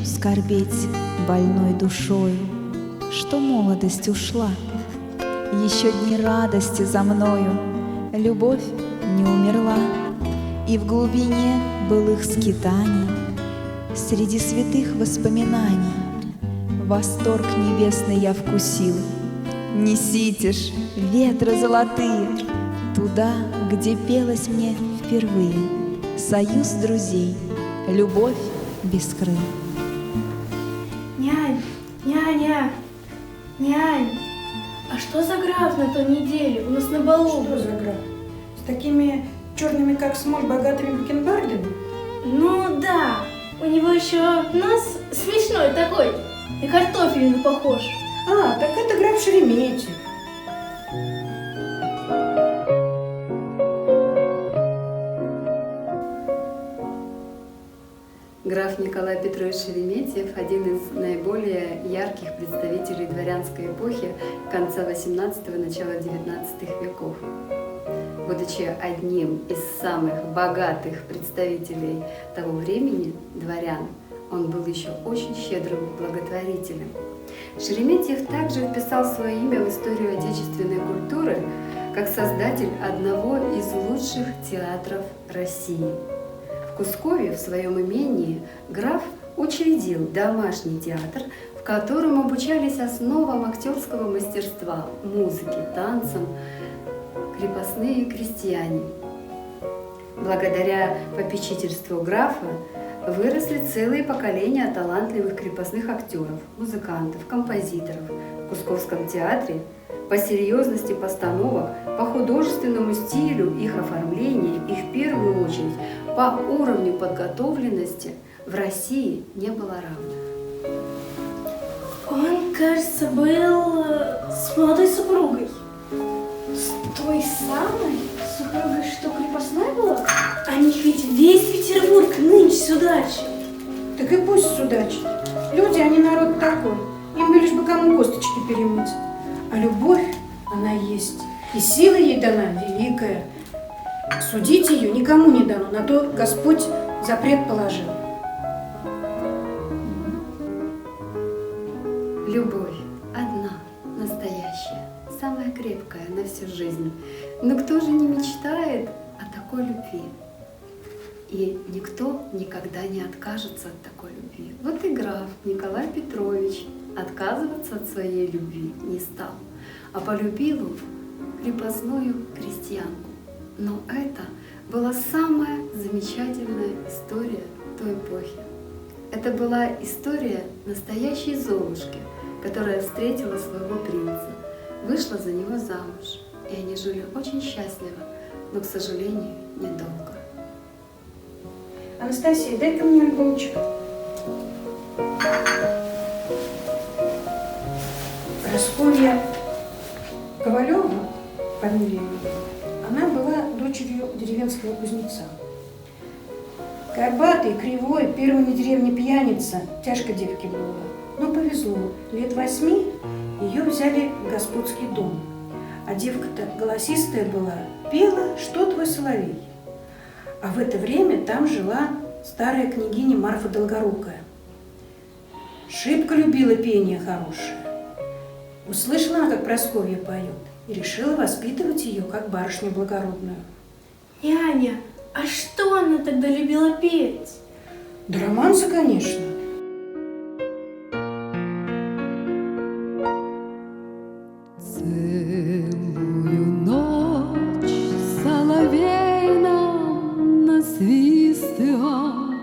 скорбеть больной душою, что молодость ушла. Еще дни радости за мною, любовь не умерла. И в глубине былых скитаний, среди святых воспоминаний, восторг небесный я вкусил. Несите ж, ветры золотые, туда, где пелось мне впервые союз друзей, любовь без крыл. Нянь, няня, нянь, а что за граф на той неделе у нас на балу? Что за граф? С такими черными, как смоль, богатыми бакенбардами? Ну да, у него еще нос смешной такой, и картофелину похож. А, так это граф Шереметьев. Граф Николай Петрович Шереметьев – один из наиболее ярких представителей дворянской эпохи конца XVIII – начала XIX веков. Будучи одним из самых богатых представителей того времени, дворян, он был еще очень щедрым благотворителем. Шереметьев также вписал свое имя в историю отечественной культуры как создатель одного из лучших театров России. В Кускове, в своем имении, граф учредил домашний театр, в котором обучались основам актерского мастерства, музыке, танцам, крепостные крестьяне. Благодаря попечительству графа выросли целые поколения талантливых крепостных актеров, музыкантов, композиторов. В Кусковском театре по серьезности постановок, по художественному стилю их оформления и в первую очередь по уровню подготовленности в России не было равных. Он, кажется, был с молодой супругой. С той самой супругой, что крепостной была? О них ведь весь Петербург нынче судачит. Так и пусть судачит. Люди, они народ такой. Им бы лишь бы кому косточки перемыть. А любовь, она есть. И сила ей дана великая. Судить ее никому не дано, на то Господь запрет положил. Любовь одна, настоящая, самая крепкая на всю жизнь. Но кто же не мечтает о такой любви? И никто никогда не откажется от такой любви. Вот и граф Николай Петрович отказываться от своей любви не стал, а полюбил крепостную крестьянку. Но это была самая замечательная история той эпохи. Это была история настоящей Золушки, которая встретила своего принца, вышла за него замуж, и они жили очень счастливо, но, к сожалению, недолго. Анастасия, дай-ка мне альбомчик. Прасковья Ковалева, фамилия ее, она была дочерью деревенского кузнеца. Горбатый, кривой, первый на деревне пьяница, тяжко девке было. Но повезло, лет 8 ее взяли в господский дом. А девка-то голосистая была, пела «Что твой соловей?». А в это время там жила старая княгиня Марфа Долгорукая. Шибко любила пение хорошее. Услышала она, как Прасковья поет, и решила воспитывать ее, как барышню благородную. Няня, а что она тогда любила петь? Да романсы, конечно. Целую ночь соловей нам насвистывал,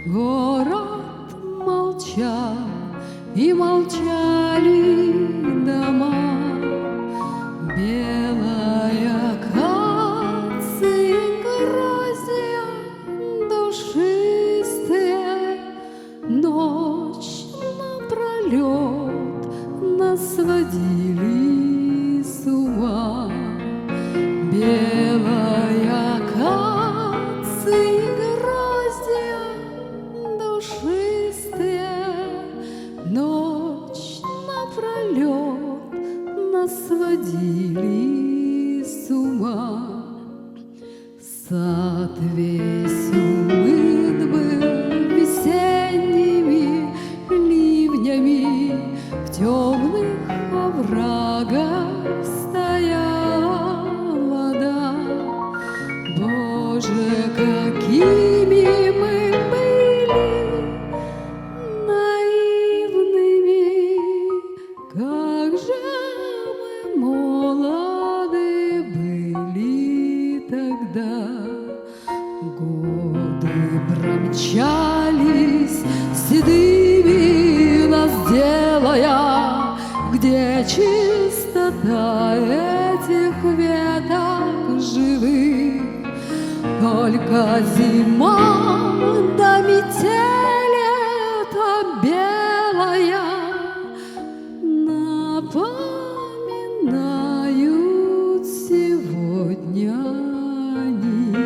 город молчал, и молчали дома. Белая акация, гроздья душистые, ночь напролет нас сводили с ума. Белая акация, гроздья душистые, ночь напролет нас сводили с ума. Сад весь умыт был весенними оврагах стояла вода. Боже, какими мы были наивными, как же мы молоды были тогда. Годы промчались седыми нас делая, где чистота этих веток живых. Только зима да метель эта белая напоминают сегодня о них.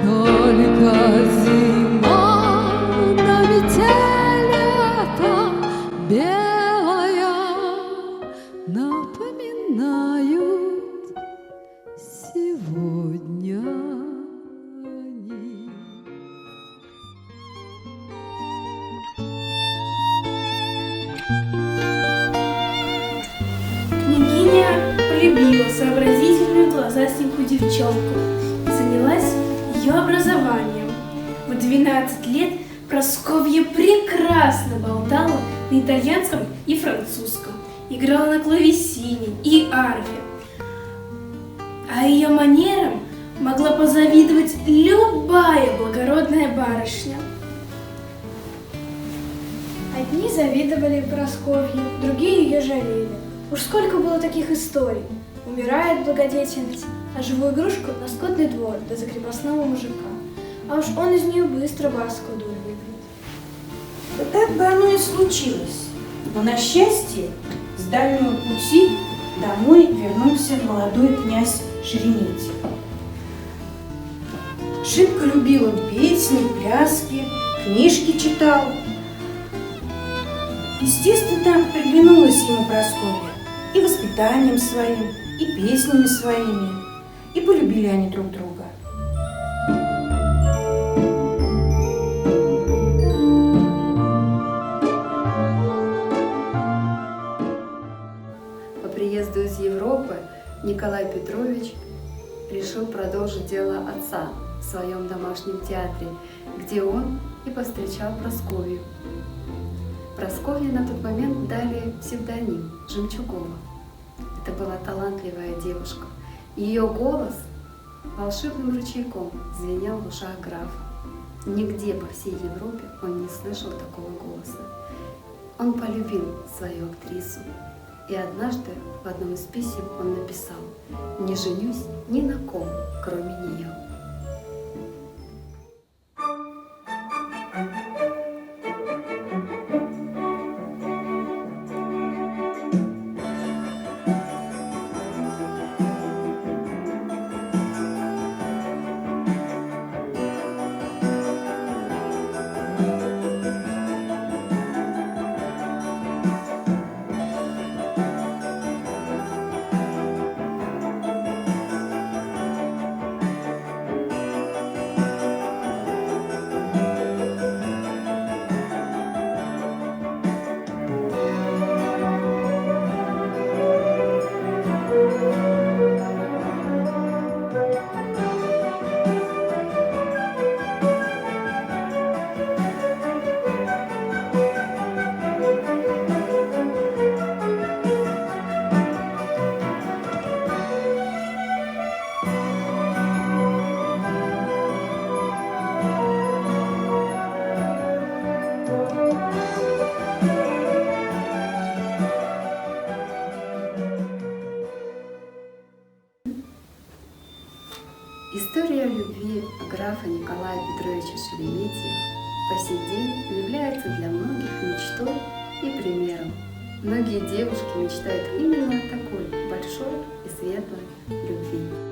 Только зима да метель эта белая напоминают сегодня о них. Княгиня полюбила сообразительную глазастенькую девчонку и занялась ее образованием. В 12 лет Прасковья прекрасно болтала на итальянском и французском, играла на клавесине и арфе, а ее манерам могла позавидовать любая благородная барышня. Одни завидовали Прасковье, другие ее жалели. Уж сколько было таких историй. Умирает благодетельница, а живую игрушку на скотный двор да за крепостного мужика. А уж он из нее быстро барскую долю выпьет. Да так бы оно и случилось. Но на счастье с дальнего пути домой вернулся молодой князь Шереметьев. Шибко любил он песни, пляски, книжки читал. Естественно, приглянулась ему Прасковья и воспитанием своим, и песнями своими, и полюбили они друг друга. По приезду из Европы Николай Петрович решил продолжить дело отца в своем домашнем театре, где он и повстречал Прасковью. Прасковье на тот момент дали псевдоним Жемчугова. Это была талантливая девушка. Ее голос волшебным ручейком звенел в ушах графа. Нигде по всей Европе он не слышал такого голоса. Он полюбил свою актрису. И однажды в одном из писем он написал: «Не женюсь ни на ком, кроме нее». История любви графа Николая Петровича Шереметьева по сей день является для многих мечтой и примером. Многие девушки мечтают именно о такой большой и светлой любви.